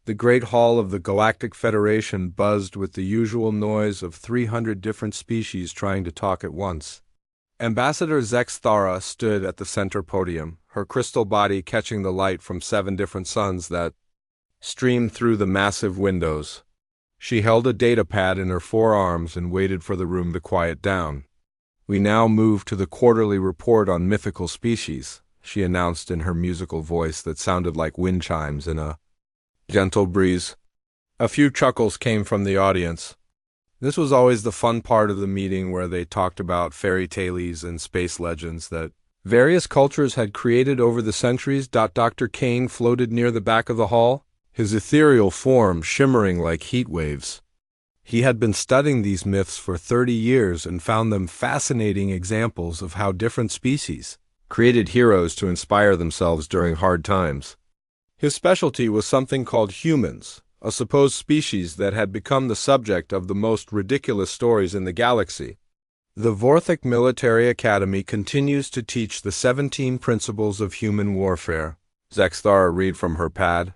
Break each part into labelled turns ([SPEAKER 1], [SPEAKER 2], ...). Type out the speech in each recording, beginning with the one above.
[SPEAKER 1] The great hall of the Galactic Federation buzzed with the usual noise of 300 different species trying to talk at once. Ambassador Zexthara stood at the center podium, her crystal body catching the light from 7 different suns that streamed through the massive windows. She held a data pad in her forearms and waited for the room to quiet down. "We now move to the quarterly report on mythical species," she announced in her musical voice that sounded like wind chimes in a gentle breeze. A few chuckles came from the audience. This was always the fun part of the meeting, where they talked about fairy tales and space legends that various cultures had created over the centuries. Dr. Kane floated near the back of the hall, his ethereal form shimmering like heat waves. He had been studying these myths for 30 years and found them fascinating examples of how different species created heroes to inspire themselves during hard times. His specialty was something called humans, a supposed species that had become the subject of the most ridiculous stories in the galaxy. The Vorthic Military Academy continues to teach the 17 principles of human warfare, Zexthara read from her pad.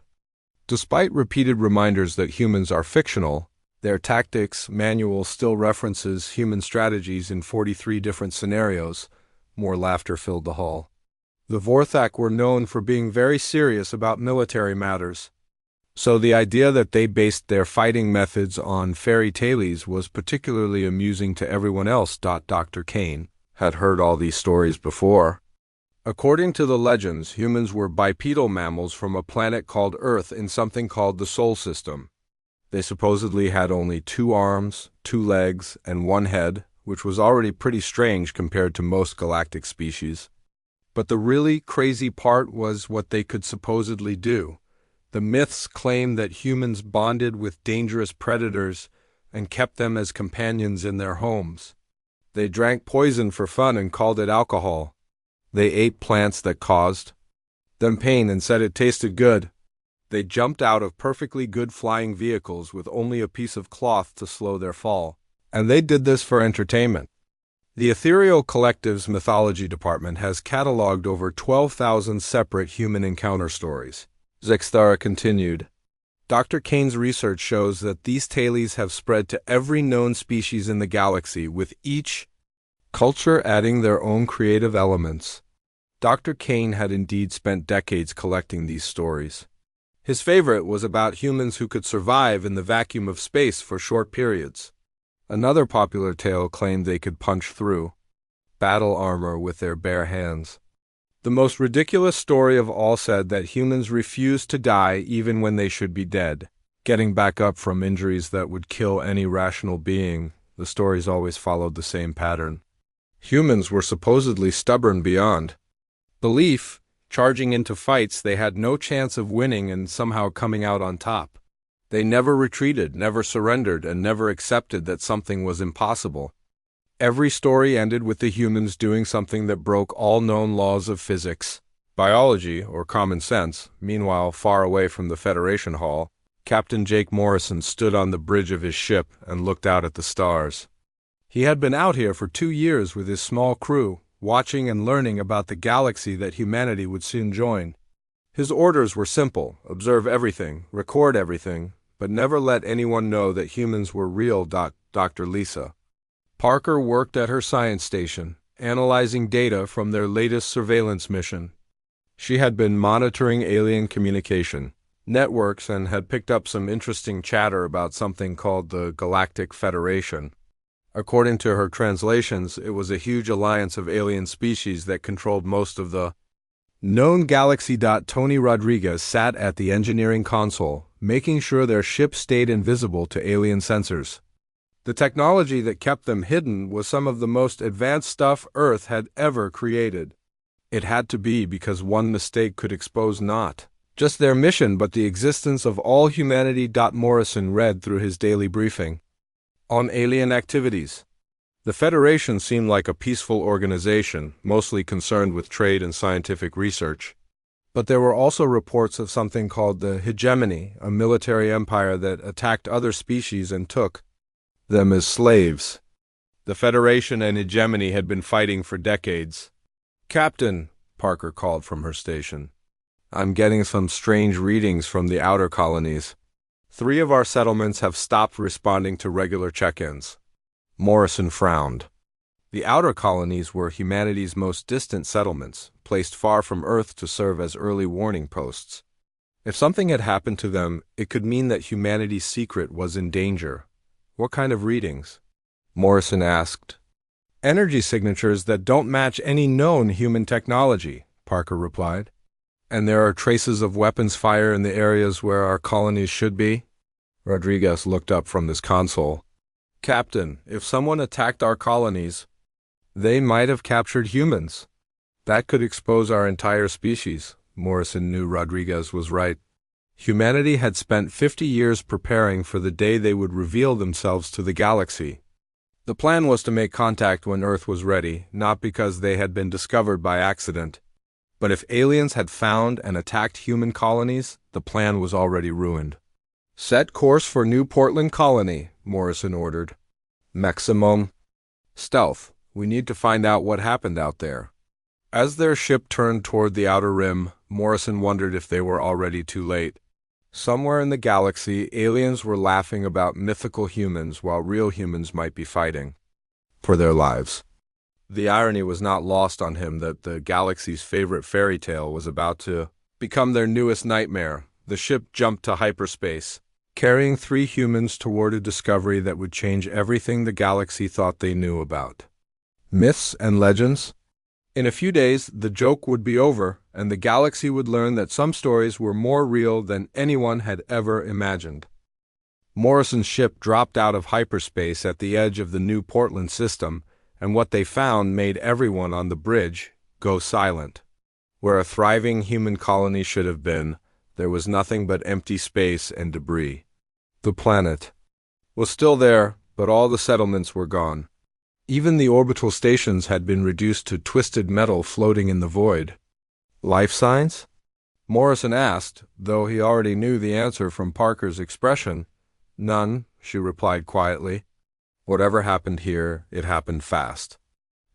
[SPEAKER 1] Despite repeated reminders that humans are fictional, their tactics manual still references human strategies in 43 different scenarios. More laughter filled the hall. The Vorthak were known for being very serious about military matters, so the idea that they based their fighting methods on fairy tales was particularly amusing to everyone else. Dr. Kane had heard all these stories before. According to the legends, humans were bipedal mammals from a planet called Earth in something called the Sol System. They supposedly had only 2 arms, 2 legs, and 1 head, which was already pretty strange compared to most galactic species. But the really crazy part was what they could supposedly do. The myths claim that humans bonded with dangerous predators and kept them as companions in their homes. They drank poison for fun and called it alcohol. They ate plants that caused them pain and said it tasted good. They jumped out of perfectly good flying vehicles with only a piece of cloth to slow their fall. And they did this for entertainment. The Ethereal Collective's mythology department has cataloged over 12,000 separate human encounter stories. Zexthara continued. Dr. Kane's research shows that these tales have spread to every known species in the galaxy, with each culture adding their own creative elements. Dr. Kane had indeed spent decades collecting these stories. His favorite was about humans who could survive in the vacuum of space for short periods. Another popular tale claimed they could punch through battle armor with their bare hands. The most ridiculous story of all said that humans refused to die even when they should be dead, getting back up from injuries that would kill any rational being. The stories always followed the same pattern. Humans were supposedly stubborn beyond belief, charging into fights they had no chance of winning and somehow coming out on top. They never retreated, never surrendered, and never accepted that something was impossible. Every story ended with the humans doing something that broke all known laws of physics, biology, or common sense. Meanwhile, far away from the Federation Hall, Captain Jake Morrison stood on the bridge of his ship and looked out at the stars. He had been out here for 2 years with his small crew, watching and learning about the galaxy that humanity would soon join. His orders were simple: observe everything, record everything, but never let anyone know that humans were real. Dr. Lisa Parker worked at her science station, analyzing data from their latest surveillance mission. She had been monitoring alien communication networks and had picked up some interesting chatter about something called the Galactic Federation. According to her translations, it was a huge alliance of alien species that controlled most of the known galaxy. Tony Rodriguez sat at the engineering console, making sure their ship stayed invisible to alien sensors. The technology that kept them hidden was some of the most advanced stuff Earth had ever created. It had to be because one mistake could expose not just their mission but the existence of all humanity. Morrison read through his daily briefing on alien activities. The Federation seemed like a peaceful organization, mostly concerned with trade and scientific research. But there were also reports of something called the hegemony, a military empire that attacked other species and took them as slaves. The Federation and hegemony had been fighting for decades. "Captain," Parker called from her station, "I'm getting some strange readings from the outer colonies." 3 of our settlements have stopped responding to regular check-ins. Morrison frowned. The outer colonies were humanity's most distant settlements, placed far from Earth to serve as early warning posts. If something had happened to them, it could mean that humanity's secret was in danger. What kind of readings? Morrison asked. Energy signatures that don't match any known human technology, Parker replied. And there are traces of weapons fire in the areas where our colonies should be? Rodriguez looked up from his console. Captain, if someone attacked our colonies, they might have captured humans. That could expose our entire species. Morrison knew Rodriguez was right. Humanity had spent 50 years preparing for the day they would reveal themselves to the galaxy. The plan was to make contact when Earth was ready, not because they had been discovered by accident. But if aliens had found and attacked human colonies, the plan was already ruined. Set course for New Portland Colony, Morrison ordered. Maximum stealth. We need to find out what happened out there. As their ship turned toward the outer rim, Morrison wondered if they were already too late. Somewhere in the galaxy, aliens were laughing about mythical humans while real humans might be fighting for their lives. The irony was not lost on him that the galaxy's favorite fairy tale was about to become their newest nightmare. The ship jumped to hyperspace, carrying 3 humans toward a discovery that would change everything the galaxy thought they knew about. Myths and legends? In a few days, the joke would be over, and the galaxy would learn that some stories were more real than anyone had ever imagined. Morrison's ship dropped out of hyperspace at the edge of the New Portland system, and what they found made everyone on the bridge go silent. Where a thriving human colony should have been, there was nothing but empty space and debris. The planet was still there, but all the settlements were gone. Even the orbital stations had been reduced to twisted metal floating in the void. Life signs? Morrison asked, though he already knew the answer from Parker's expression. None, she replied quietly. Whatever happened here, it happened fast.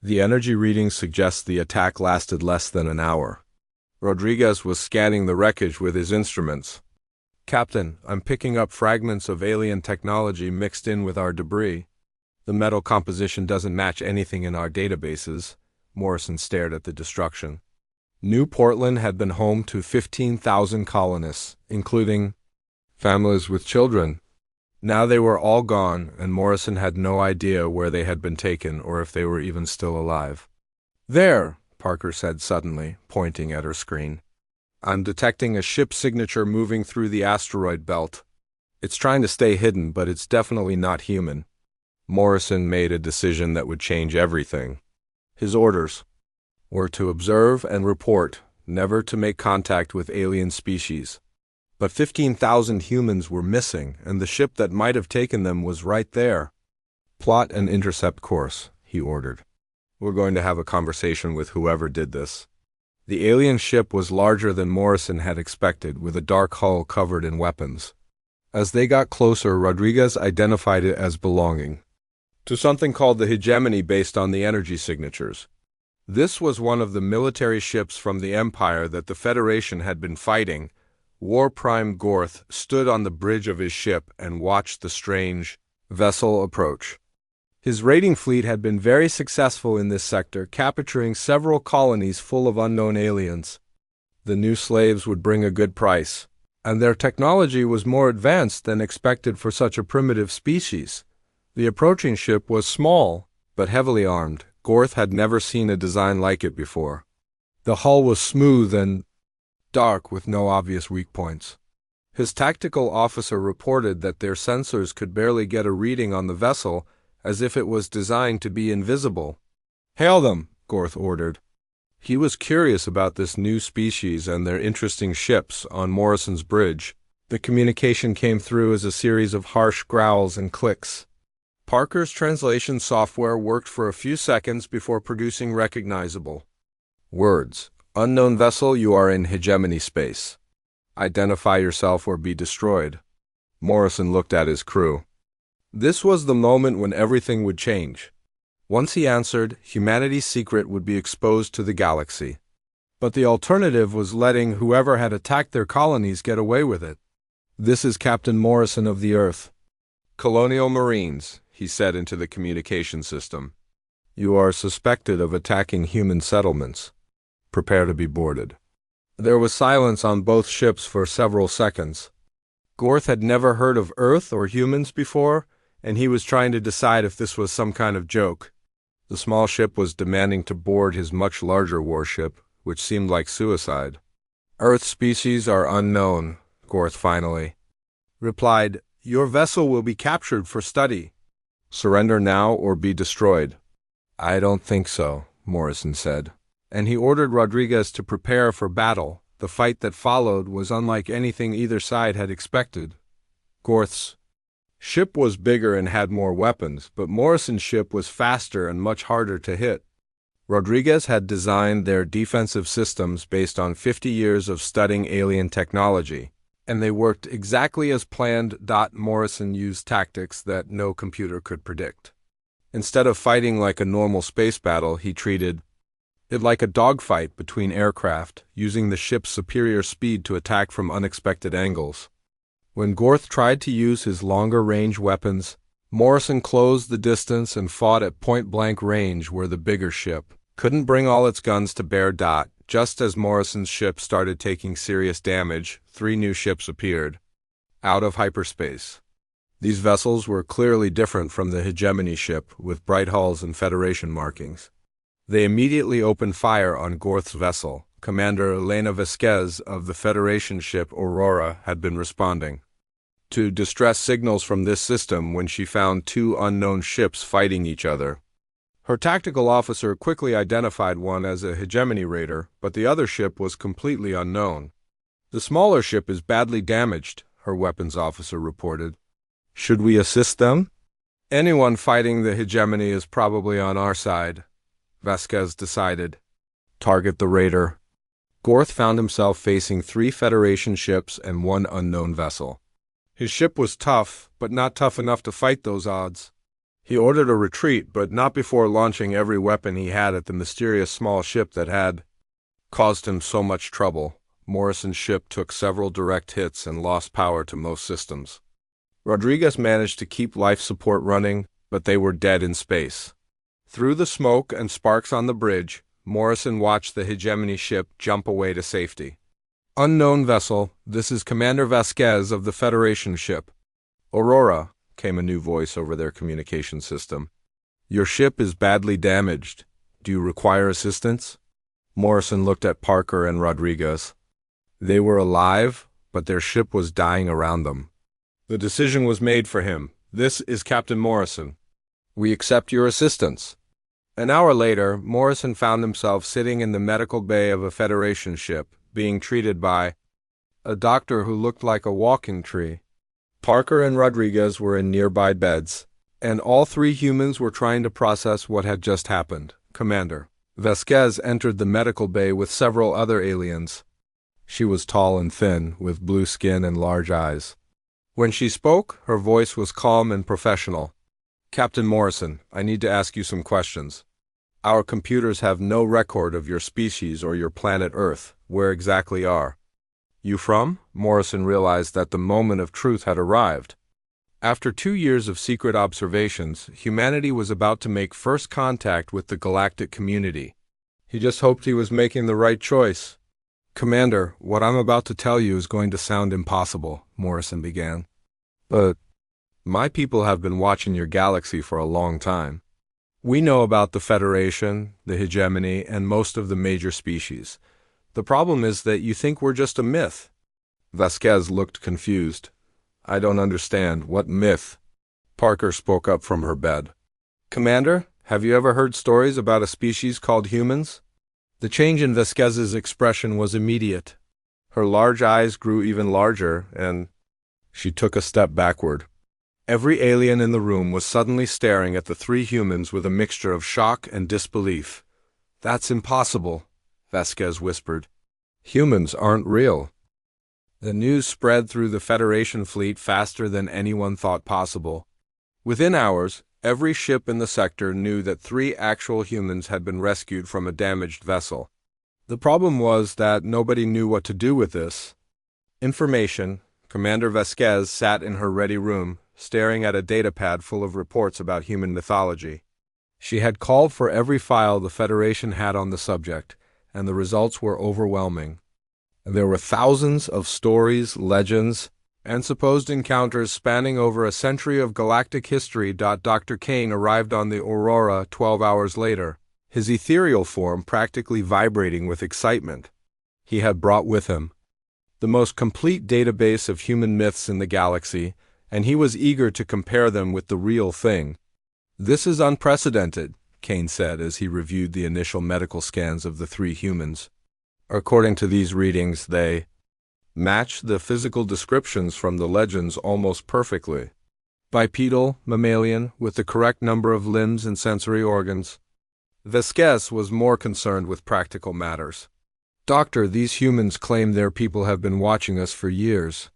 [SPEAKER 1] The energy reading suggests the attack lasted less than an hour. Rodriguez was scanning the wreckage with his instruments. Captain, I'm picking up fragments of alien technology mixed in with our debris. The metal composition doesn't match anything in our databases. Morrison stared at the destruction. New Portland had been home to 15,000 colonists, including families with children. Now they were all gone, and Morrison had no idea where they had been taken or if they were even still alive. There, Parker said suddenly, pointing at her screen. I'm detecting a ship signature moving through the asteroid belt. It's trying to stay hidden, but it's definitely not human. Morrison made a decision that would change everything. His orders were to observe and report, never to make contact with alien species. But 15,000 humans were missing, and the ship that might have taken them was right there. Plot an intercept course, he ordered. We're going to have a conversation with whoever did this. The alien ship was larger than Morrison had expected, with a dark hull covered in weapons. As they got closer, Rodriguez identified it as belonging to something called the hegemony based on the energy signatures. This was one of the military ships from the Empire that the Federation had been fighting. War Prime Gorth stood on the bridge of his ship and watched the strange vessel approach. His raiding fleet had been very successful in this sector, capturing several colonies full of unknown aliens. The new slaves would bring a good price, and their technology was more advanced than expected for such a primitive species. The approaching ship was small, but heavily armed. Gorth had never seen a design like it before. The hull was smooth and dark with no obvious weak points. His tactical officer reported that their sensors could barely get a reading on the vessel, as if it was designed to be invisible. "Hail them," Gorth ordered. He was curious about this new species and their interesting ships on Morrison's bridge. The communication came through as a series of harsh growls and clicks. Parker's translation software worked for a few seconds before producing recognizable words. Unknown vessel, you are in hegemony space. Identify yourself or be destroyed. Morrison looked at his crew. This was the moment when everything would change. Once he answered, humanity's secret would be exposed to the galaxy. But the alternative was letting whoever had attacked their colonies get away with it. This is Captain Morrison of the Earth. Colonial Marines, he said into the communication system. You are suspected of attacking human settlements. Prepare to be boarded. There was silence on both ships for several seconds. Gorth had never heard of Earth or humans before, and he was trying to decide if this was some kind of joke. The small ship was demanding to board his much larger warship, which seemed like suicide. Earth species are unknown, Gorth finally replied. Your vessel will be captured for study. Surrender now or be destroyed. I don't think so, Morrison said, and he ordered Rodriguez to prepare for battle. The fight that followed was unlike anything either side had expected. Gorth's ship was bigger and had more weapons, but Morrison's ship was faster and much harder to hit. Rodriguez had designed their defensive systems based on 50 years of studying alien technology, and they worked exactly as planned. Morrison used tactics that no computer could predict. Instead of fighting like a normal space battle, he treated it like a dogfight between aircraft, using the ship's superior speed to attack from unexpected angles. When Gorth tried to use his longer-range weapons, Morrison closed the distance and fought at point-blank range where the bigger ship couldn't bring all its guns to bear. Just as Morrison's ship started taking serious damage, 3 new ships appeared out of hyperspace. These vessels were clearly different from the hegemony ship, with bright hulls and Federation markings. They immediately opened fire on Gorth's vessel. Commander Elena Vasquez of the Federation ship Aurora had been responding to distress signals from this system when she found 2 unknown ships fighting each other. Her tactical officer quickly identified one as a hegemony raider, but the other ship was completely unknown. The smaller ship is badly damaged, her weapons officer reported. Should we assist them? Anyone fighting the hegemony is probably on our side, Vasquez decided. Target the raider. Gorth found himself facing 3 Federation ships and 1 unknown vessel. His ship was tough, but not tough enough to fight those odds. He ordered a retreat, but not before launching every weapon he had at the mysterious small ship that had caused him so much trouble. Morrison's ship took several direct hits and lost power to most systems. Rodriguez managed to keep life support running, but they were dead in space. Through the smoke and sparks on the bridge, Morrison watched the hegemony ship jump away to safety. Unknown vessel, this is Commander Vasquez of the Federation ship. Aurora, came a new voice over their communication system. Your ship is badly damaged. Do you require assistance? Morrison looked at Parker and Rodriguez. They were alive, but their ship was dying around them. The decision was made for him. This is Captain Morrison. We accept your assistance. An hour later, Morrison found himself sitting in the medical bay of a Federation ship, being treated by a doctor who looked like a walking tree. Parker and Rodriguez were in nearby beds, and all 3 humans were trying to process what had just happened. Commander Vasquez entered the medical bay with several other aliens. She was tall and thin, with blue skin and large eyes. When she spoke, her voice was calm and professional. Captain Morrison, I need to ask you some questions. Our computers have no record of your species or your planet Earth. Where exactly are you from? Morrison realized that the moment of truth had arrived. After 2 years of secret observations, humanity was about to make first contact with the galactic community. He just hoped he was making the right choice. Commander, what I'm about to tell you is going to sound impossible, Morrison began. But my people have been watching your galaxy for a long time. We know about the Federation, the hegemony, and most of the major species. The problem is that you think we're just a myth. Vasquez looked confused. I don't understand. What myth? Parker spoke up from her bed. Commander, have you ever heard stories about a species called humans? The change in Vasquez's expression was immediate. Her large eyes grew even larger, and she took a step backward. Every alien in the room was suddenly staring at the 3 humans with a mixture of shock and disbelief. That's impossible, Vasquez whispered. Humans aren't real. The news spread through the Federation fleet faster than anyone thought possible. Within hours, every ship in the sector knew that 3 actual humans had been rescued from a damaged vessel. The problem was that nobody knew what to do with this information. Commander Vasquez sat in her ready room, staring at a datapad full of reports about human mythology. She had called for every file the Federation had on the subject, and the results were overwhelming. There were thousands of stories, legends, and supposed encounters spanning over a century of galactic history. Dr. Kane arrived on the Aurora 12 hours later, his ethereal form practically vibrating with excitement. He had brought with him the most complete database of human myths in the galaxy, and he was eager to compare them with the real thing. "This is unprecedented," Kane said as he reviewed the initial medical scans of the three humans. According to these readings, they match the physical descriptions from the legends almost perfectly. Bipedal, mammalian, with the correct number of limbs and sensory organs. Vasquez was more concerned with practical matters. "Doctor, these humans claim their people have been watching us for years.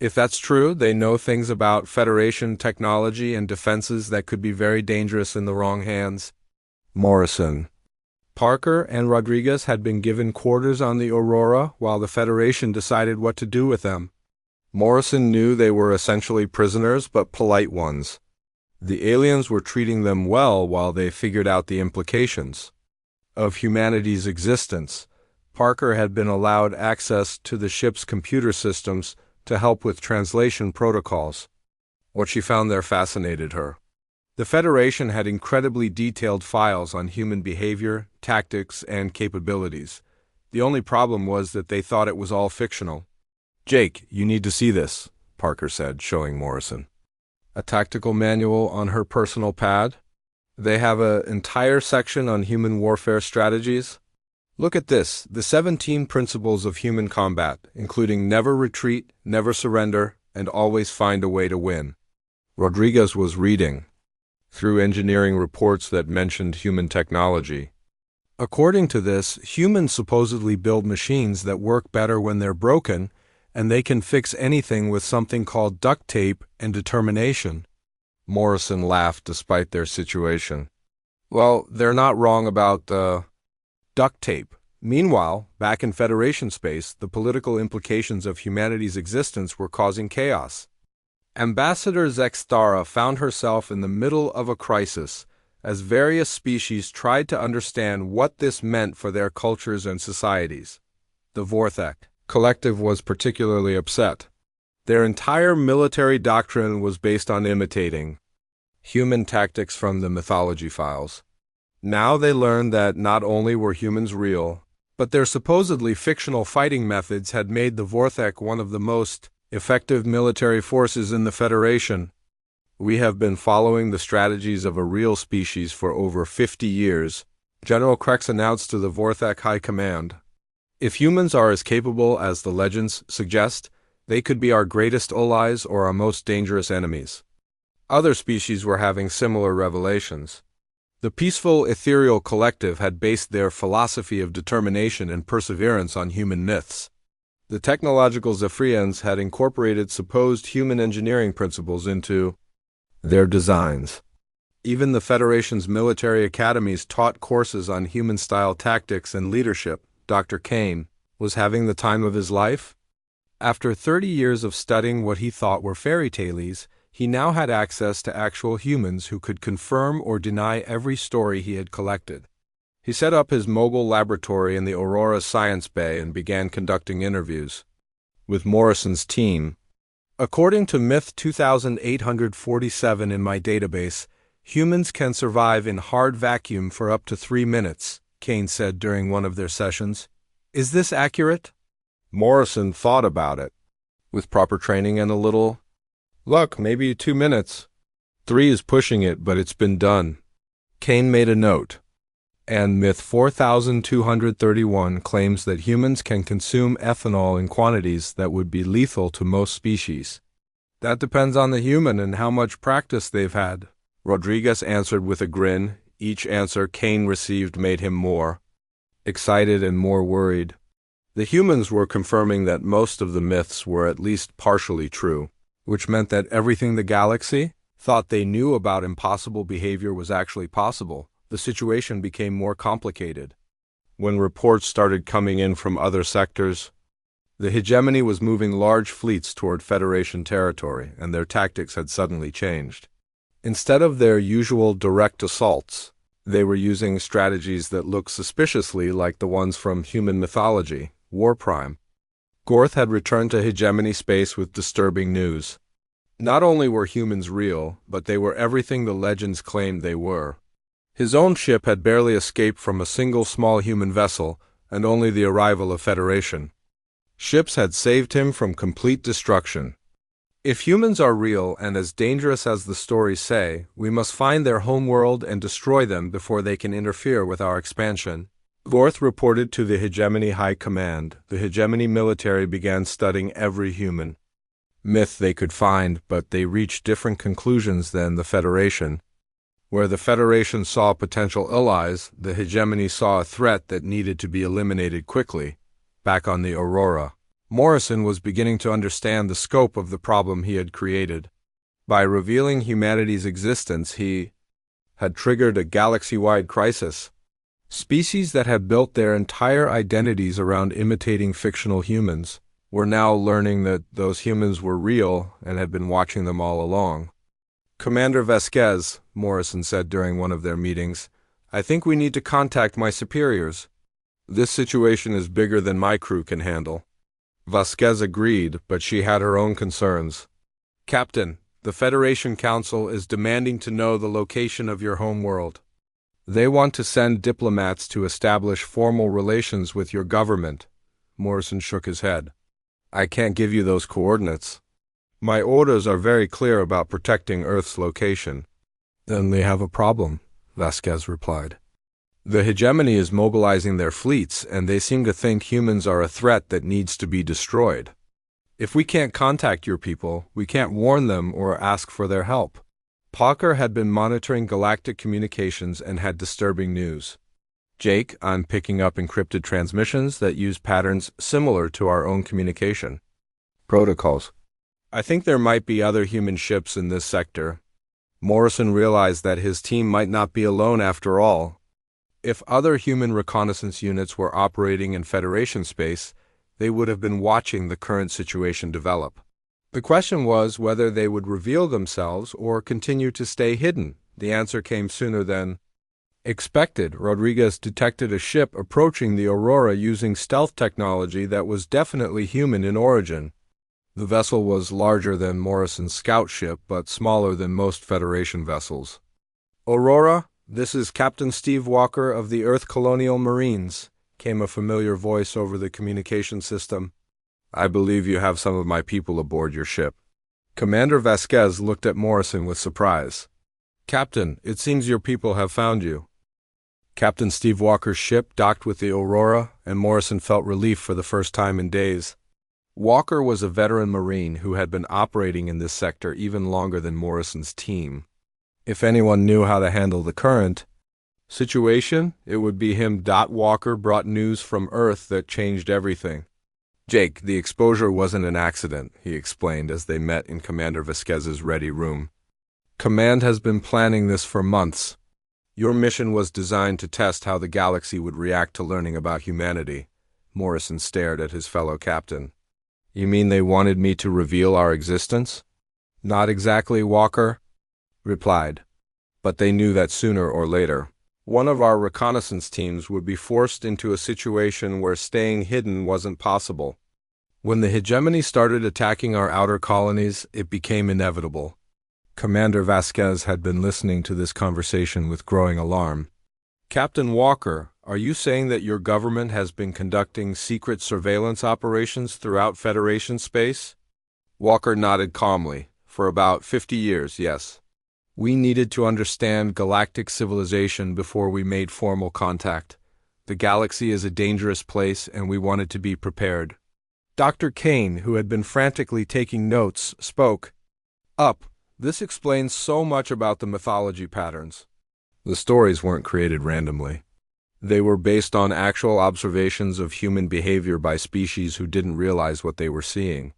[SPEAKER 1] If that's true, they know things about Federation technology and defenses that could be very dangerous in the wrong hands." Morrison. Parker and Rodriguez had been given quarters on the Aurora while the Federation decided what to do with them. Morrison knew they were essentially prisoners, but polite ones. The aliens were treating them well while they figured out the implications of humanity's existence. Parker had been allowed access to the ship's computer systems to help with translation protocols. What she found there fascinated her. The Federation had incredibly detailed files on human behavior, tactics, and capabilities. The only problem was that they thought it was all fictional. "Jake, you need to see this," Parker said, showing Morrison a tactical manual on her personal pad. "They have an entire section on human warfare strategies. Look at this, the 17 principles of human combat, including never retreat, never surrender, and always find a way to win." Rodriguez was reading through engineering reports that mentioned human technology. According to this, humans supposedly build machines that work better when they're broken, and they can fix anything with something called duct tape and determination. Morrison laughed despite their situation. "Well, they're not wrong about duct tape. Meanwhile, back in Federation space, the political implications of humanity's existence were causing chaos. Ambassador Zextara found herself in the middle of a crisis as various species tried to understand what this meant for their cultures and societies. The Vorthek collective was particularly upset. Their entire military doctrine was based on imitating human tactics from the mythology files. Now they learned that not only were humans real, but their supposedly fictional fighting methods had made the Vorthek one of the most effective military forces in the Federation. "We have been following the strategies of a real species for over 50 years, General Krex announced to the Vorthek High Command. "If humans are as capable as the legends suggest, they could be our greatest allies or our most dangerous enemies." Other species were having similar revelations. The peaceful ethereal collective had based their philosophy of determination and perseverance on human myths. The technological Zephyrians had incorporated supposed human engineering principles into their designs. Even the Federation's military academies taught courses on human-style tactics and leadership. Dr. Kane was having the time of his life. After 30 years of studying what he thought were fairy tales, he now had access to actual humans who could confirm or deny every story he had collected. He set up his mobile laboratory in the Aurora Science Bay and began conducting interviews with Morrison's team. "According to Myth 2847 in my database, humans can survive in hard vacuum for up to 3 minutes, Kane said during one of their sessions. "Is this accurate?" Morrison thought about it. "With proper training and a little luck, maybe 2 minutes. 3 is pushing it, but it's been done." Kane made a note. "And Myth 4231 claims that humans can consume ethanol in quantities that would be lethal to most species." "That depends on the human and how much practice they've had," Rodriguez answered with a grin. Each answer Kane received made him more excited and more worried. The humans were confirming that most of the myths were at least partially true, which meant that everything the galaxy thought they knew about impossible behavior was actually possible. The situation became more complicated when reports started coming in from other sectors. The hegemony was moving large fleets toward Federation territory, and their tactics had suddenly changed. Instead of their usual direct assaults, they were using strategies that looked suspiciously like the ones from human mythology, War Prime. Gorth had returned to hegemony space with disturbing news. Not only were humans real, but they were everything the legends claimed they were. His own ship had barely escaped from a single small human vessel, and only the arrival of Federation ships had saved him from complete destruction. If humans are real and as dangerous as the stories say, we must find their homeworld and destroy them before they can interfere with our expansion. Gorth reported to the Hegemony High Command. The Hegemony military began studying every human myth they could find, but they reached different conclusions than the Federation. Where the Federation saw potential allies, the Hegemony saw a threat that needed to be eliminated quickly. Back on the Aurora, Morrison was beginning to understand the scope of the problem he had created. By revealing humanity's existence, he had triggered a galaxy-wide crisis. Species that had built their entire identities around imitating fictional humans were now learning that those humans were real and had been watching them all along. "Commander Vasquez," Morrison said during one of their meetings, "I think we need to contact my superiors. This situation is bigger than my crew can handle." Vasquez agreed, but she had her own concerns. "Captain, the Federation Council is demanding to know the location of your homeworld. They want to send diplomats to establish formal relations with your government." Morrison shook his head. "I can't give you those coordinates. My orders are very clear about protecting Earth's location." "Then they have a problem," Vasquez replied. "The hegemony is mobilizing their fleets, and they seem to think humans are a threat that needs to be destroyed. If we can't contact your people, we can't warn them or ask for their help." Parker had been monitoring galactic communications and had disturbing news. "Jake, I'm picking up encrypted transmissions that use patterns similar to our own communication protocols. I think there might be other human ships in this sector." Morrison realized that his team might not be alone after all. If other human reconnaissance units were operating in Federation space, they would have been watching the current situation develop. The question was whether they would reveal themselves or continue to stay hidden. The answer came sooner than expected. Rodriguez detected a ship approaching the Aurora using stealth technology that was definitely human in origin. The vessel was larger than Morrison's scout ship, but smaller than most Federation vessels. "Aurora, this is Captain Steve Walker of the Earth Colonial Marines," came a familiar voice over the communication system. "I believe you have some of my people aboard your ship." Commander Vasquez looked at Morrison with surprise. "Captain, it seems your people have found you." Captain Steve Walker's ship docked with the Aurora, and Morrison felt relief for the first time in days. Walker was a veteran Marine who had been operating in this sector even longer than Morrison's team. If anyone knew how to handle the current situation, it would be him. Walker brought news from Earth that changed everything. "Jake, the exposure wasn't an accident," he explained as they met in Commander Vasquez's ready room. "Command has been planning this for months. Your mission was designed to test how the galaxy would react to learning about humanity." Morrison stared at his fellow captain. "You mean they wanted me to reveal our existence?" "Not exactly," Walker replied. "But they knew that sooner or later, one of our reconnaissance teams would be forced into a situation where staying hidden wasn't possible. When the hegemony started attacking our outer colonies, it became inevitable." Commander Vasquez had been listening to this conversation with growing alarm. "Captain Walker, are you saying that your government has been conducting secret surveillance operations throughout Federation space?" Walker nodded calmly. "For about 50 years, yes. We needed to understand galactic civilization before we made formal contact. The galaxy is a dangerous place, and we wanted to be prepared." Dr. Kane, who had been frantically taking notes, spoke up. "This explains so much about the mythology patterns." The stories weren't created randomly. They were based on actual observations of human behavior by species who didn't realize what they were seeing.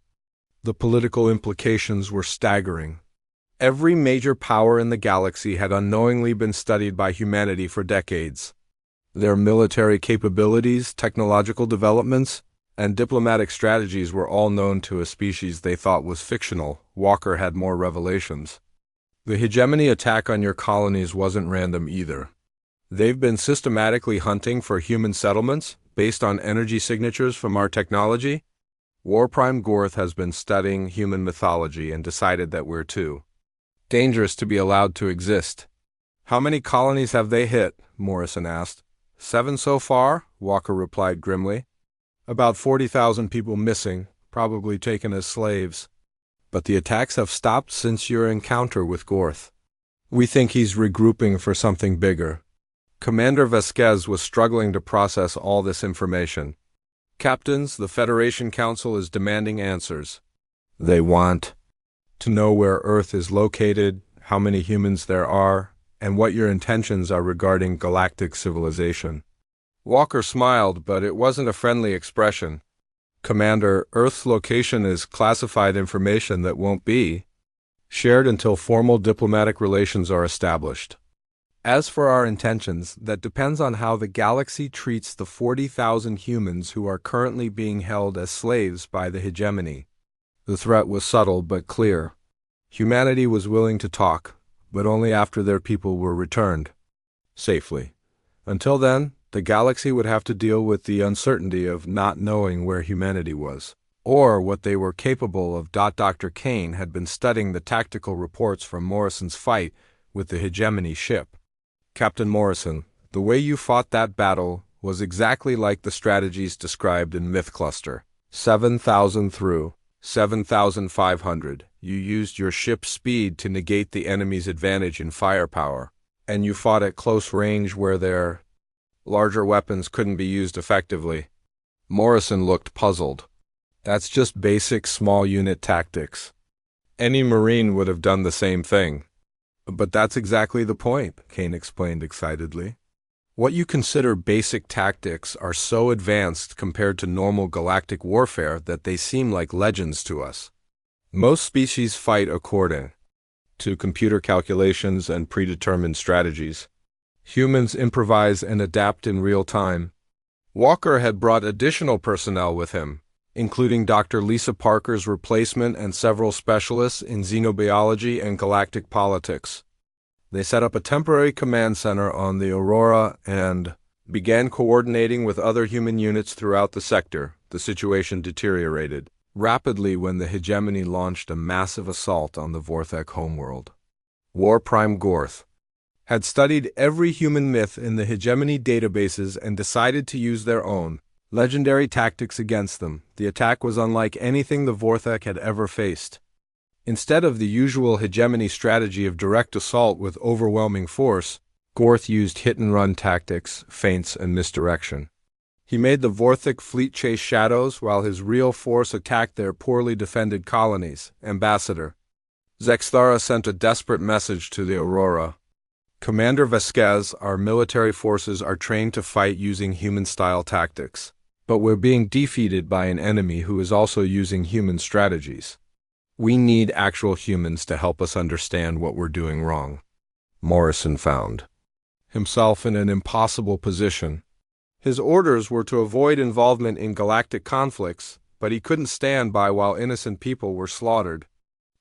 [SPEAKER 1] The political implications were staggering. Every major power in the galaxy had unknowingly been studied by humanity for decades. Their military capabilities, technological developments, and diplomatic strategies were all known to a species they thought was fictional. Walker had more revelations. The hegemony attack on your colonies wasn't random either. They've been systematically hunting for human settlements based on energy signatures from our technology. War Prime Gorth has been studying human mythology and decided that we're too dangerous to be allowed to exist. How many colonies have they hit? Morrison asked. 7 so far, Walker replied grimly. About 40,000 people missing, probably taken as slaves. But the attacks have stopped since your encounter with Gorth. We think he's regrouping for something bigger. Commander Vasquez was struggling to process all this information. Captains, the Federation Council is demanding answers. They want to know where Earth is located, how many humans there are, and what your intentions are regarding galactic civilization. Walker smiled, but it wasn't a friendly expression. Commander, Earth's location is classified information that won't be shared until formal diplomatic relations are established. As for our intentions, that depends on how the galaxy treats the 40,000 humans who are currently being held as slaves by the hegemony. The threat was subtle but clear. Humanity was willing to talk, but only after their people were returned safely. Until then, the galaxy would have to deal with the uncertainty of not knowing where humanity was, or what they were capable of. Dr. Kane had been studying the tactical reports from Morrison's fight with the hegemony ship. Captain Morrison, the way you fought that battle was exactly like the strategies described in Myth Cluster. 7,000 through 7,500. You used your ship's speed to negate the enemy's advantage in firepower, and you fought at close range where their larger weapons couldn't be used effectively. Morrison looked puzzled. That's just basic small unit tactics. Any Marine would have done the same thing. But that's exactly the point, Kane explained excitedly. What you consider basic tactics are so advanced compared to normal galactic warfare that they seem like legends to us. Most species fight according to computer calculations and predetermined strategies. Humans improvise and adapt in real time. Walker had brought additional personnel with him, including Dr. Lisa Parker's replacement and several specialists in xenobiology and galactic politics. They set up a temporary command center on the Aurora and began coordinating with other human units throughout the sector. The situation deteriorated rapidly when the hegemony launched a massive assault on the Vorthek homeworld. War Prime Gorth had studied every human myth in the hegemony databases and decided to use their own legendary tactics against them. The attack was unlike anything the Vorthek had ever faced. Instead of the usual hegemony strategy of direct assault with overwhelming force, Gorth used hit-and-run tactics, feints, and misdirection. He made the Vorthek fleet chase shadows while his real force attacked their poorly defended colonies. Ambassador Zexthara sent a desperate message to the Aurora. Commander Vasquez, our military forces are trained to fight using human-style tactics, but we're being defeated by an enemy who is also using human strategies. We need actual humans to help us understand what we're doing wrong. Morrison found himself in an impossible position. His orders were to avoid involvement in galactic conflicts, but he couldn't stand by while innocent people were slaughtered.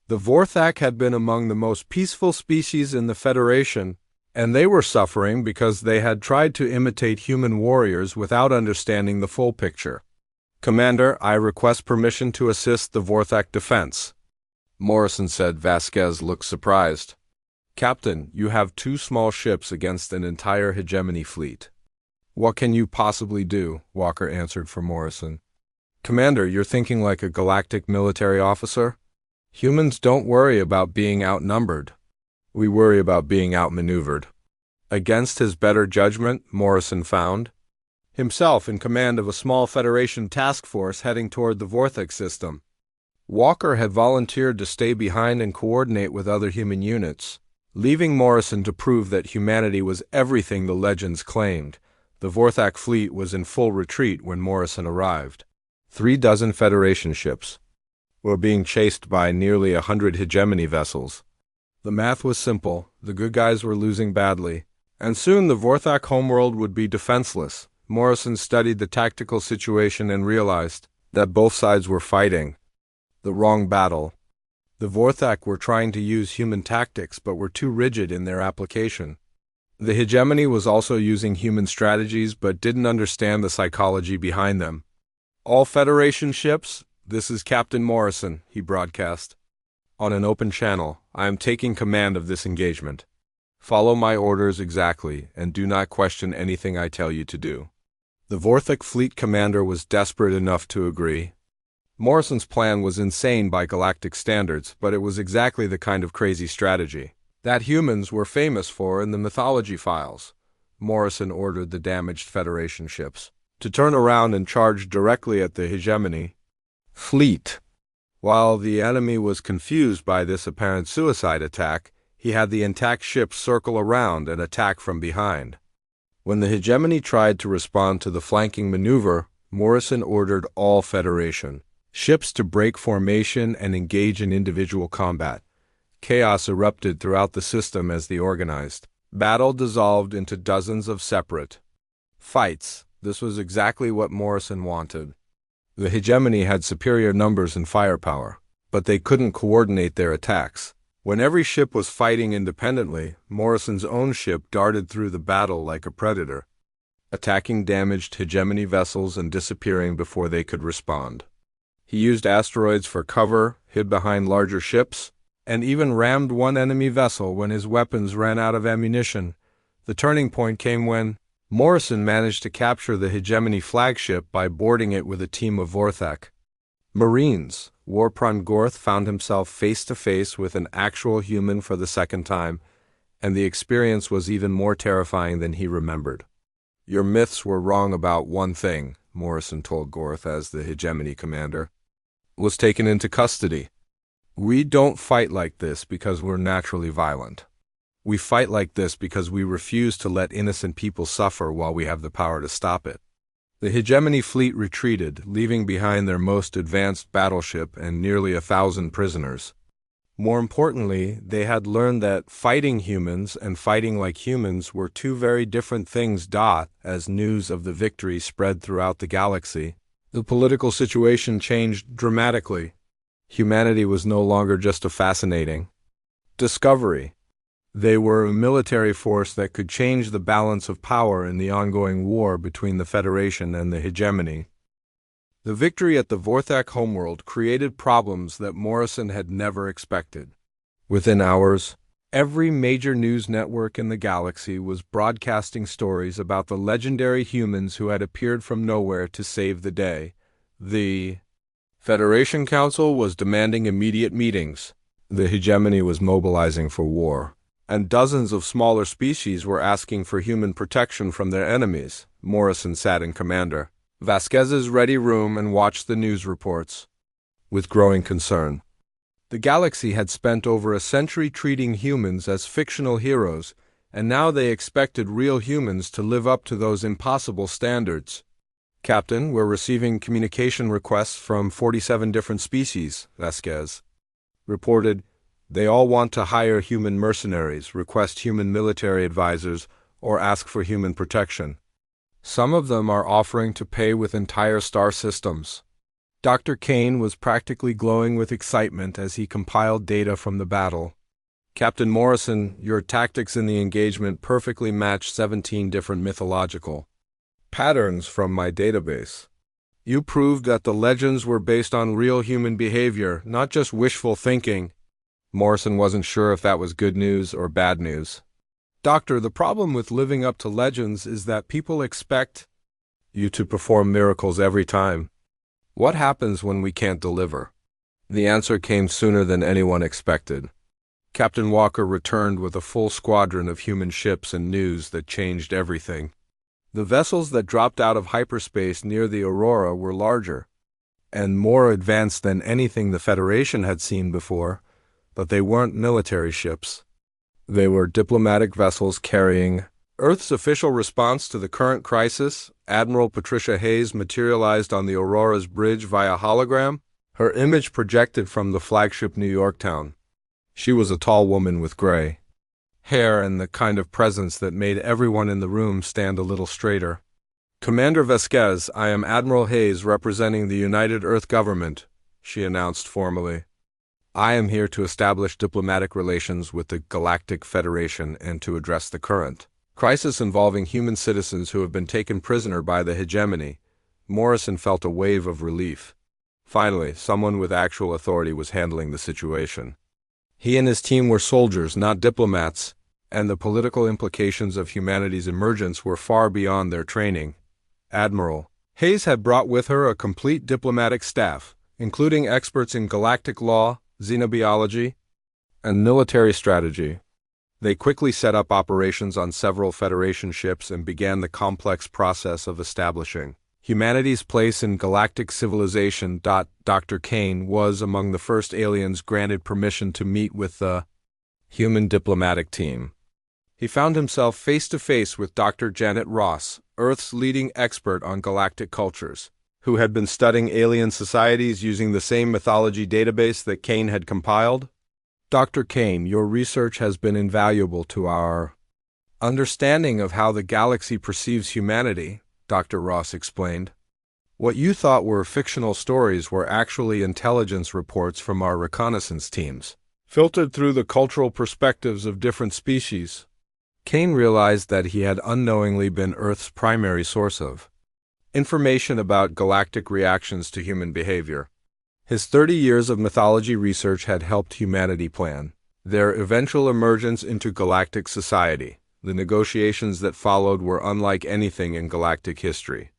[SPEAKER 1] The Vorthak had been among the most peaceful species in the Federation, and they were suffering because they had tried to imitate human warriors without understanding the full picture. Commander, I request permission to assist the Vorthak defense. Morrison said. Vasquez looked surprised. Captain, you have 2 small ships against an entire hegemony fleet. What can you possibly do? Walker answered for Morrison. Commander, you're thinking like a galactic military officer? Humans don't worry about being outnumbered. We worry about being outmaneuvered. Against his better judgment, Morrison found himself in command of a small Federation task force heading toward the Vorthek system. Walker had volunteered to stay behind and coordinate with other human units, leaving Morrison to prove that humanity was everything the legends claimed. The Vorthak fleet was in full retreat when Morrison arrived. 36 Federation ships were being chased by nearly 100 hegemony vessels. The math was simple. The good guys were losing badly, and soon the Vorthak homeworld would be defenseless. Morrison studied the tactical situation and realized that both sides were fighting the wrong battle. The Vorthak were trying to use human tactics but were too rigid in their application. The hegemony was also using human strategies but didn't understand the psychology behind them. "All Federation ships, this is Captain Morrison," he broadcast. "On an open channel, I am taking command of this engagement. Follow my orders exactly, and do not question anything I tell you to do." The Vorthak fleet commander was desperate enough to agree. Morrison's plan was insane by galactic standards, but it was exactly the kind of crazy strategy that humans were famous for in the mythology files. Morrison ordered the damaged Federation ships to turn around and charge directly at the hegemony fleet. While the enemy was confused by this apparent suicide attack, he had the intact ships circle around and attack from behind. When the hegemony tried to respond to the flanking maneuver, Morrison ordered all Federation ships to break formation and engage in individual combat. Chaos erupted throughout the system as the organized battle dissolved into dozens of separate fights. This was exactly what Morrison wanted. The hegemony had superior numbers and firepower, but they couldn't coordinate their attacks. When every ship was fighting independently, Morrison's own ship darted through the battle like a predator, attacking damaged hegemony vessels and disappearing before they could respond. He used asteroids for cover, hid behind larger ships, and even rammed one enemy vessel when his weapons ran out of ammunition. The turning point came when Morrison managed to capture the hegemony flagship by boarding it with a team of Vorthak Marines. Warprime Gorth found himself face-to-face with an actual human for the second time, and the experience was even more terrifying than he remembered. "Your myths were wrong about one thing," Morrison told Gorth as the hegemony commander was taken into custody. "We don't fight like this because we're naturally violent. We fight like this because we refuse to let innocent people suffer while we have the power to stop it." The hegemony fleet retreated, leaving behind their most advanced battleship and nearly 1,000 prisoners. More importantly, they had learned that fighting humans and fighting like humans were two very different things. As news of the victory spread throughout the galaxy, the political situation changed dramatically. Humanity was no longer just a fascinating discovery. They were a military force that could change the balance of power in the ongoing war between the Federation and the hegemony. The victory at the Vorthak homeworld created problems that Morrison had never expected. Within hours, every major news network in the galaxy was broadcasting stories about the legendary humans who had appeared from nowhere to save the day. The Federation Council was demanding immediate meetings. The hegemony was mobilizing for war, and dozens of smaller species were asking for human protection from their enemies. Morrison sat in Commander Vasquez's ready room and watched the news reports with growing concern. The galaxy had spent over a century treating humans as fictional heroes, and now they expected real humans to live up to those impossible standards. "Captain, we're receiving communication requests from 47 different species," Vasquez reported. "They all want to hire human mercenaries, request human military advisors, or ask for human protection. Some of them are offering to pay with entire star systems." Dr. Kane was practically glowing with excitement as he compiled data from the battle. "Captain Morrison, your tactics in the engagement perfectly match 17 different mythological patterns from my database. You proved that the legends were based on real human behavior, not just wishful thinking." Morrison wasn't sure if that was good news or bad news. "Doctor, the problem with living up to legends is that people expect you to perform miracles every time. What happens when we can't deliver?" The answer came sooner than anyone expected. Captain Walker returned with a full squadron of human ships and news that changed everything. The vessels that dropped out of hyperspace near the Aurora were larger and more advanced than anything the Federation had seen before, but they weren't military ships. They were diplomatic vessels carrying Earth's official response to the current crisis. Admiral Patricia Hayes materialized on the Aurora's bridge via hologram, her image projected from the flagship New Yorktown. She was a tall woman with gray hair and the kind of presence that made everyone in the room stand a little straighter. Commander Vasquez, I am Admiral Hayes representing the United Earth Government, she announced formally. I am here to establish diplomatic relations with the Galactic Federation and to address the current crisis involving human citizens who have been taken prisoner by the hegemony. Morrison felt a wave of relief. Finally, someone with actual authority was handling the situation. He and his team were soldiers, not diplomats, and the political implications of humanity's emergence were far beyond their training. Admiral Hayes had brought with her a complete diplomatic staff, including experts in galactic law, xenobiology, and military strategy. They quickly set up operations on several Federation ships and began the complex process of establishing humanity's place in galactic civilization. Dr. Kane was among the first aliens granted permission to meet with the human diplomatic team. He found himself face to face with Dr. Janet Ross, Earth's leading expert on galactic cultures, who had been studying alien societies using the same mythology database that Kane had compiled. Dr. Kane, your research has been invaluable to our understanding of how the galaxy perceives humanity, Dr. Ross explained. What you thought were fictional stories were actually intelligence reports from our reconnaissance teams, filtered through the cultural perspectives of different species. Kane realized that he had unknowingly been Earth's primary source of information about galactic reactions to human behavior. His 30 years of mythology research had helped humanity plan their eventual emergence into galactic society. The negotiations that followed were unlike anything in galactic history.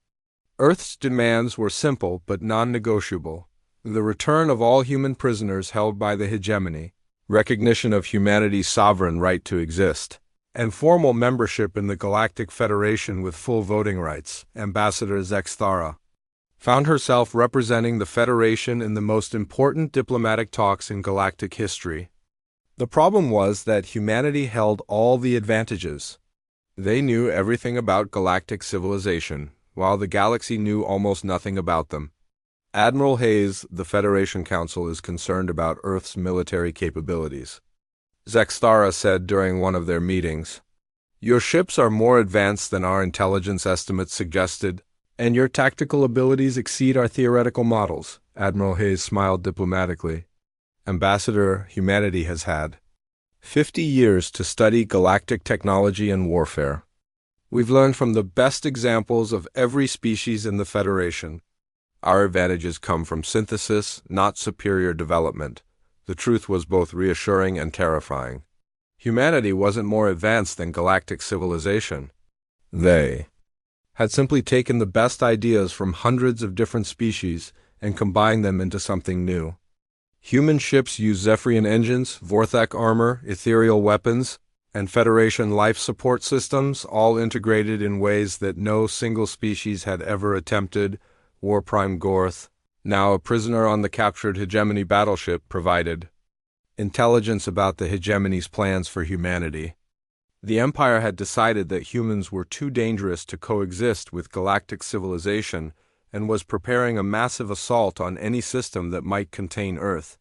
[SPEAKER 1] Earth's demands were simple but non-negotiable: the return of all human prisoners held by the hegemony, recognition of humanity's sovereign right to exist, and formal membership in the Galactic Federation with full voting rights. Ambassador Zexthara found herself representing the Federation in the most important diplomatic talks in galactic history. The problem was that humanity held all the advantages. They knew everything about galactic civilization, while the galaxy knew almost nothing about them. Admiral Hayes, the Federation Council is concerned about Earth's military capabilities, Zexthara said during one of their meetings. Your ships are more advanced than our intelligence estimates suggested, and your tactical abilities exceed our theoretical models. Admiral Hayes smiled diplomatically. Ambassador, humanity has had 50 years to study galactic technology and warfare. We've learned from the best examples of every species in the Federation. Our advantages come from synthesis, not superior development. The truth was both reassuring and terrifying. Humanity wasn't more advanced than galactic civilization. They had simply taken the best ideas from hundreds of different species and combined them into something new. Human ships use Zephyrian engines, Vorthek armor, ethereal weapons, and Federation life support systems, all integrated in ways that no single species had ever attempted. Warprime Gorth, now a prisoner on the captured hegemony battleship, provided intelligence about the hegemony's plans for humanity. The Empire had decided that humans were too dangerous to coexist with galactic civilization and was preparing a massive assault on any system that might contain Earth.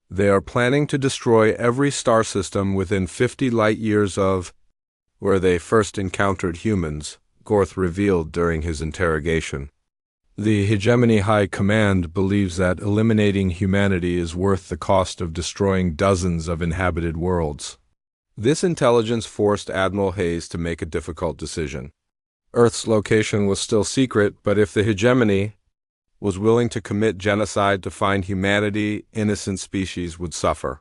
[SPEAKER 1] They are planning to destroy every star system within 50 light-years of where they first encountered humans, Gorth revealed during his interrogation. The Hegemony High Command believes that eliminating humanity is worth the cost of destroying dozens of inhabited worlds. This intelligence forced Admiral Hayes to make a difficult decision. Earth's location was still secret, but if the hegemony was willing to commit genocide to find humanity, innocent species would suffer.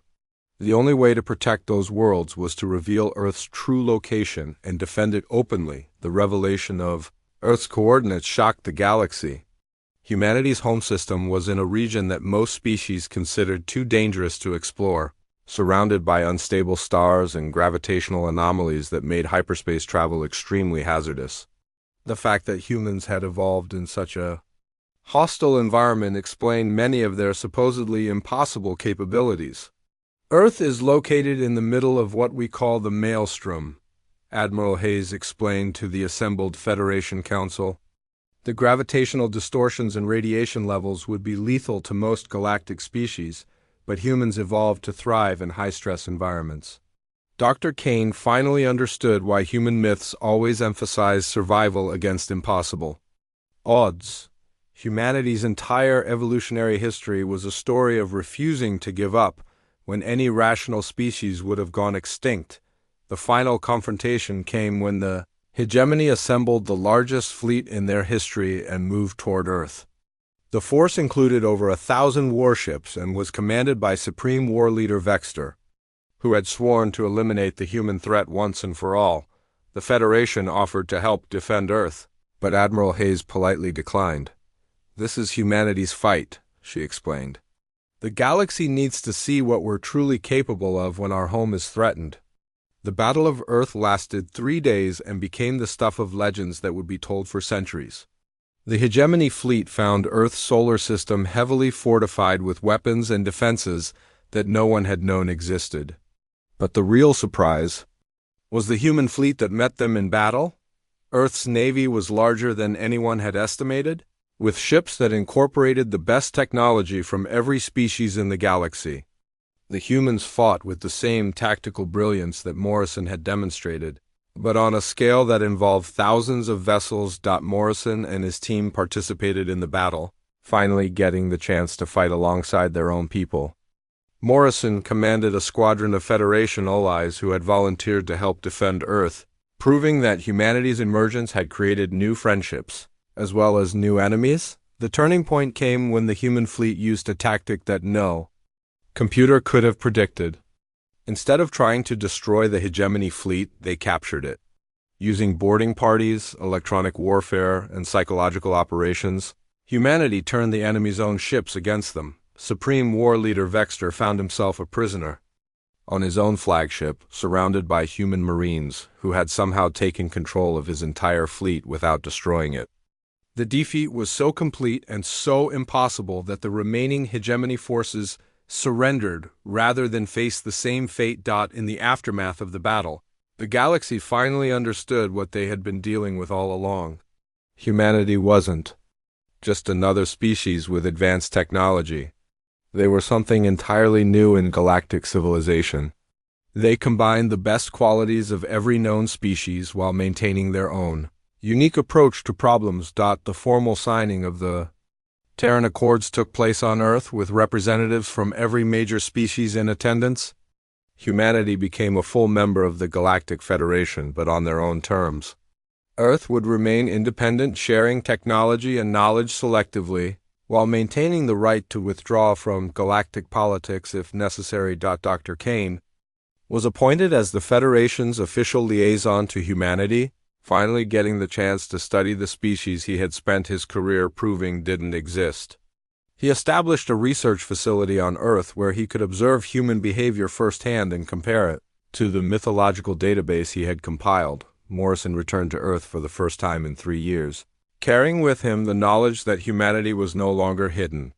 [SPEAKER 1] The only way to protect those worlds was to reveal Earth's true location and defend it openly. The revelation of Earth's coordinates shocked the galaxy. Humanity's home system was in a region that most species considered too dangerous to explore, surrounded by unstable stars and gravitational anomalies that made hyperspace travel extremely hazardous. The fact that humans had evolved in such a hostile environment explained many of their supposedly impossible capabilities. Earth is located in the middle of what we call the maelstrom, Admiral Hayes explained to the assembled Federation Council. The gravitational distortions and radiation levels would be lethal to most galactic species, but humans evolved to thrive in high-stress environments. Dr. Kane finally understood why human myths always emphasize survival against impossible. Odds. Humanity's entire evolutionary history was a story of refusing to give up when any rational species would have gone extinct. The final confrontation came when the hegemony assembled the largest fleet in their history and moved toward Earth. The force included over 1,000 warships and was commanded by Supreme War Leader Vexter, who had sworn to eliminate the human threat once and for all. The Federation offered to help defend Earth, but Admiral Hayes politely declined. "This is humanity's fight," she explained. "The galaxy needs to see what we're truly capable of when our home is threatened." The Battle of Earth lasted 3 days and became the stuff of legends that would be told for centuries. The hegemony fleet found Earth's solar system heavily fortified with weapons and defenses that no one had known existed. But the real surprise was the human fleet that met them in battle. Earth's navy was larger than anyone had estimated, with ships that incorporated the best technology from every species in the galaxy. The humans fought with the same tactical brilliance that Morrison had demonstrated, but on a scale that involved thousands of vessels. Morrison and his team participated in the battle, finally getting the chance to fight alongside their own people. Morrison commanded a squadron of Federation allies who had volunteered to help defend Earth, proving that humanity's emergence had created new friendships, as well as new enemies. The turning point came when the human fleet used a tactic that no computer could have predicted. Instead of trying to destroy the hegemony fleet, they captured it. Using boarding parties, electronic warfare, and psychological operations, humanity turned the enemy's own ships against them. Supreme War Leader Vexter found himself a prisoner on his own flagship, surrounded by human marines who had somehow taken control of his entire fleet without destroying it. The defeat was so complete and so impossible that the remaining hegemony forces surrendered rather than face the same fate. In the aftermath of the battle, the galaxy finally understood what they had been dealing with all along. Humanity wasn't just another species with advanced technology. They were something entirely new in galactic civilization. They combined the best qualities of every known species while maintaining their own unique approach to problems. The formal signing of the Terran Accords took place on Earth with representatives from every major species in attendance. Humanity became a full member of the Galactic Federation, but on their own terms. Earth would remain independent, sharing technology and knowledge selectively, while maintaining the right to withdraw from galactic politics if necessary. Dr. Kane was appointed as the Federation's official liaison to humanity, finally getting the chance to study the species he had spent his career proving didn't exist. He established a research facility on Earth where he could observe human behavior firsthand and compare it to the mythological database he had compiled. Morrison returned to Earth for the first time in 3 years, carrying with him the knowledge that humanity was no longer hidden.